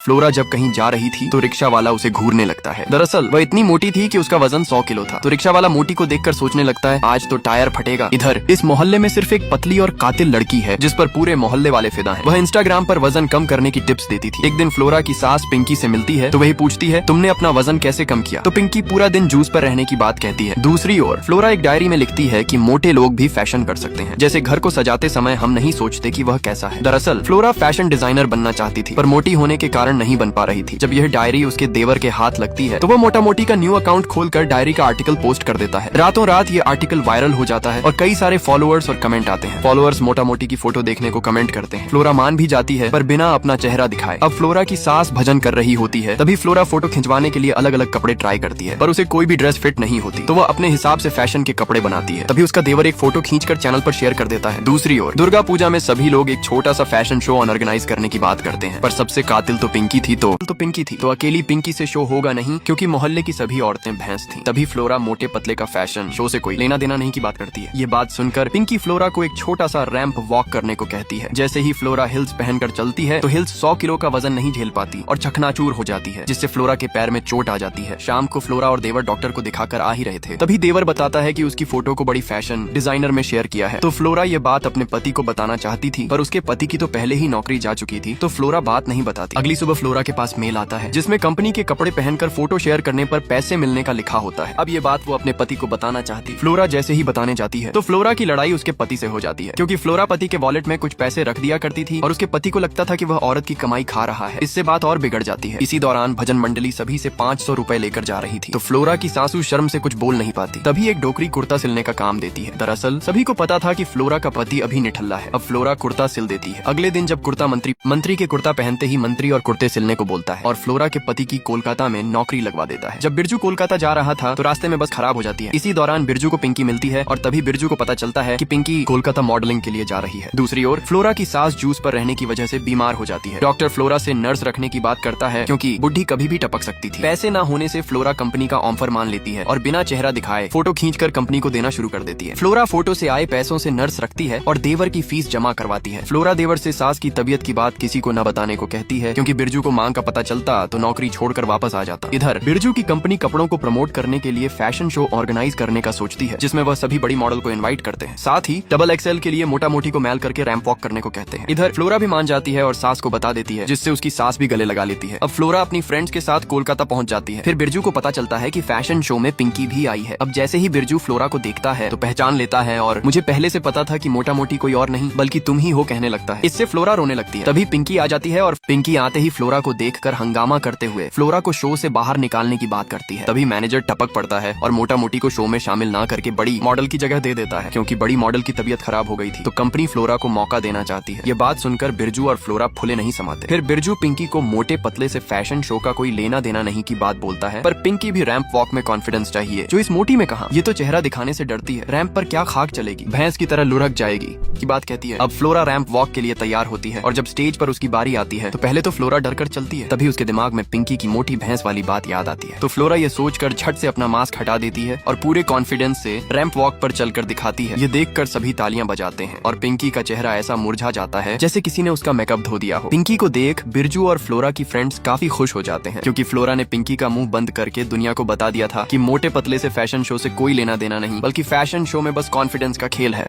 Flora जब कहीं जा रही थी तो रिक्शा वाला उसे घूरने लगता है। दरअसल वह इतनी मोटी थी कि उसका वजन 100 किलो था। तो रिक्शा वाला मोटी को देखकर सोचने लगता है आज तो टायर फटेगा। इधर इस मोहल्ले में सिर्फ एक पतली और कातिल लड़की है जिस पर पूरे मोहल्ले वाले फिदा हैं। वह इंस्टाग्राम पर वजन कम करने की टिप्स देती थी। एक दिन फ्लोरा की सास पिंकी से मिलती है तो वही पूछती है तुमने अपना वजन कैसे कम किया। तो पिंकी पूरा दिन जूस पर रहने की बात कहती है। दूसरी ओर फ्लोरा एक डायरी में लिखती है कि मोटे लोग भी फैशन कर सकते हैं, जैसे घर को सजाते समय हम नहीं सोचते कि वह कैसा है। दरअसल फ्लोरा फैशन डिजाइनर बनना चाहती थी पर मोटी होने के कारण नहीं बन पा रही थी। जब यह डायरी उसके देवर के हाथ लगती है तो वह मोटा मोटी का न्यू अकाउंट खोलकर डायरी का आर्टिकल पोस्ट कर देता है। रातों रात ये आर्टिकल वायरल हो जाता है और कई सारे फॉलोअर्स और कमेंट आते हैं। फॉलोअर्स मोटा मोटी की फोटो देखने को कमेंट करते हैं। फ्लोरा मान भी जाती है पर बिना अपना चेहरा दिखाए। अब फ्लोरा की सास भजन कर रही होती है, तभी फ्लोरा फोटो खिंचवाने के लिए अलग अलग कपड़े ट्राई करती है पर उसे कोई भी ड्रेस फिट नहीं होती। तो वह अपने हिसाब से फैशन के कपड़े बनाती है। तभी उसका देवर एक फोटो खींचकर चैनल पर शेयर कर देता है। दूसरी ओर दुर्गा पूजा में सभी लोग एक छोटा सा फैशन शो ऑर्गेनाइज करने की बात करते हैं पर सबसे कातिल तो पिंकी थी। तो अकेली पिंकी से शो होगा नहीं क्योंकि मोहल्ले की सभी औरतें भैंस थीं। तभी फ्लोरा मोटे पतले का फैशन शो से कोई लेना देना नहीं की बात करती है। ये बात सुनकर पिंकी फ्लोरा को एक छोटा सा रैंप वॉक करने को कहती है। जैसे ही फ्लोरा हिल्स पहनकर चलती है तो हिल्स 100 किलो का वजन नहीं झेल पाती और चकनाचूर हो जाती है, जिससे फ्लोरा के पैर में चोट आ जाती है। शाम को फ्लोरा और देवर डॉक्टर को दिखाकर आ ही रहे थे। तभी देवर बताता है कि उसकी फोटो को बड़ी फैशन डिजाइनर में शेयर किया है। तो फ्लोरा ये बात अपने पति को बताना चाहती थी पर उसके पति की तो पहले ही नौकरी जा चुकी थी, तो फ्लोरा बात नहीं बताती। अगली सुबह फ्लोरा के पास मेल आता है जिसमें कंपनी के कपड़े पहनकर फोटो शेयर करने पर पैसे मिलने का लिखा होता है। अब ये बात वो अपने पति को बताना चाहती। फ्लोरा जैसे ही बताने जाती है तो फ्लोरा की लड़ाई उसके पति से हो जाती है, क्योंकि फ्लोरा पति के वॉलेट में कुछ पैसे रख दिया करती थी और उसके पति को लगता था कि वह औरत की कमाई खा रहा है। इससे बात और बिगड़ जाती है। इसी दौरान भजन मंडली सभी से 500 रुपए लेकर जा रही थी तो फ्लोरा की सासू शर्म से कुछ बोल नहीं पाती। तभी एक डोकरी कुर्ता सिलने का काम देती है। दरअसल सभी को पता था कि फ्लोरा का पति अभी निठल्ला है। अब फ्लोरा कुर्ता सिल देती है। अगले दिन जब कुर्ता मंत्री के कुर्ता पहनते ही मंत्री और कुर्ते सिलने को बोलता है और फ्लोरा के पति की कोलकाता में नौकरी लगवा देता है। जब बिरजू कोलकाता जा रहा था तो रास्ते में बस खराब हो जाती है। इसी दौरान बिरजू को पिंकी मिलती है और तभी बिरजू को पता चलता है कि पिंकी कोलकाता मॉडलिंग के लिए जा रही है। दूसरी ओर फ्लोरा की सास जूस पर रहने की वजह से बीमार हो जाती है। डॉक्टर फ्लोरा से नर्स रखने की बात करता है क्योंकि बुढ़ी कभी भी टपक सकती थी। पैसे न होने से फ्लोरा कंपनी का ऑफर मान लेती है और बिना चेहरा दिखाए फोटो खींचकर कंपनी को देना शुरू कर देती है। फ्लोरा फोटो से आए पैसों से नर्स रखती है और देवर की फीस जमा करवाती है। फ्लोरा देवर से सास की तबीयत की बात किसी को न बताने को कहती है क्योंकि बिरजू को मांग का पता चलता तो नौकरी छोड़कर वापस आ जाता। इधर बिरजू की कंपनी कपड़ों को प्रमोट करने के लिए फैशन शो ऑर्गेनाइज करने का सोचती है जिसमें वह सभी बड़ी मॉडल को इनवाइट करते हैं। साथ ही डबल एक्सएल के लिए मोटा मोटी को मैल करके रैंप वॉक करने को कहते हैं। इधर फ्लोरा भी मान जाती है और सास को बता देती है, जिससे उसकी सास भी गले लगा लेती है। अब फ्लोरा अपनी फ्रेंड्स के साथ कोलकाता पहुंच जाती है। फिर बिरजू को पता चलता है कि फैशन शो में पिंकी भी आई है। अब जैसे ही बिरजू फ्लोरा को देखता है तो पहचान लेता है और मुझे पहले से पता था कि मोटा मोटी कोई और नहीं बल्कि तुम ही हो कहने लगता है। इससे फ्लोरा रोने लगती है। तभी पिंकी आ जाती है और पिंकी आते ही फ्लोरा को देखकर हंगामा करते हुए फ्लोरा को शो से बाहर निकालने की बात करती है। तभी मैनेजर टपक पड़ता है और मोटा मोटी को शो में शामिल ना करके बड़ी मॉडल की जगह दे देता है क्योंकि बड़ी मॉडल की तबीयत खराब हो गई थी। तो कंपनी फ्लोरा को मौका देना चाहती है। ये बात सुनकर बिरजू और फ्लोरा फुले नहीं समाते। फिर बिरजू पिंकी को मोटे पतले से फैशन शो का कोई लेना देना नहीं की बात बोलता है पर पिंकी भी रैंप वॉक में कॉन्फिडेंस चाहिए, जो इस मोटी में कहा। ये तो चेहरा दिखाने से डरती है, रैंप पर क्या खाक चलेगी, भैंस की तरह लुढ़क जाएगी की बात कहती है। अब फ्लोरा रैंप वॉक के लिए तैयार होती है और जब स्टेज पर उसकी बारी आती है तो पहले तो फ्लोरा डरकर चलती है। तभी उसके दिमाग में पिंकी की मोटी भैंस वाली बात याद आती है। तो फ्लोरा ये सोचकर झट से अपना मास्क हटा देती है और पूरे कॉन्फिडेंस से रैंप वॉक पर चलकर दिखाती है। ये देखकर सभी तालियां बजाते हैं और पिंकी का चेहरा ऐसा मुरझा जाता है जैसे किसी ने उसका मेकअप धो दिया हो। पिंकी को देख बिरजू और फ्लोरा की फ्रेंड्स काफी खुश हो जाते हैं क्योंकि फ्लोरा ने पिंकी का मुंह बंद करके दुनिया को बता दिया था कि मोटे पतले से फैशन शो से कोई लेना देना नहीं बल्कि फैशन शो में बस कॉन्फिडेंस का खेल है।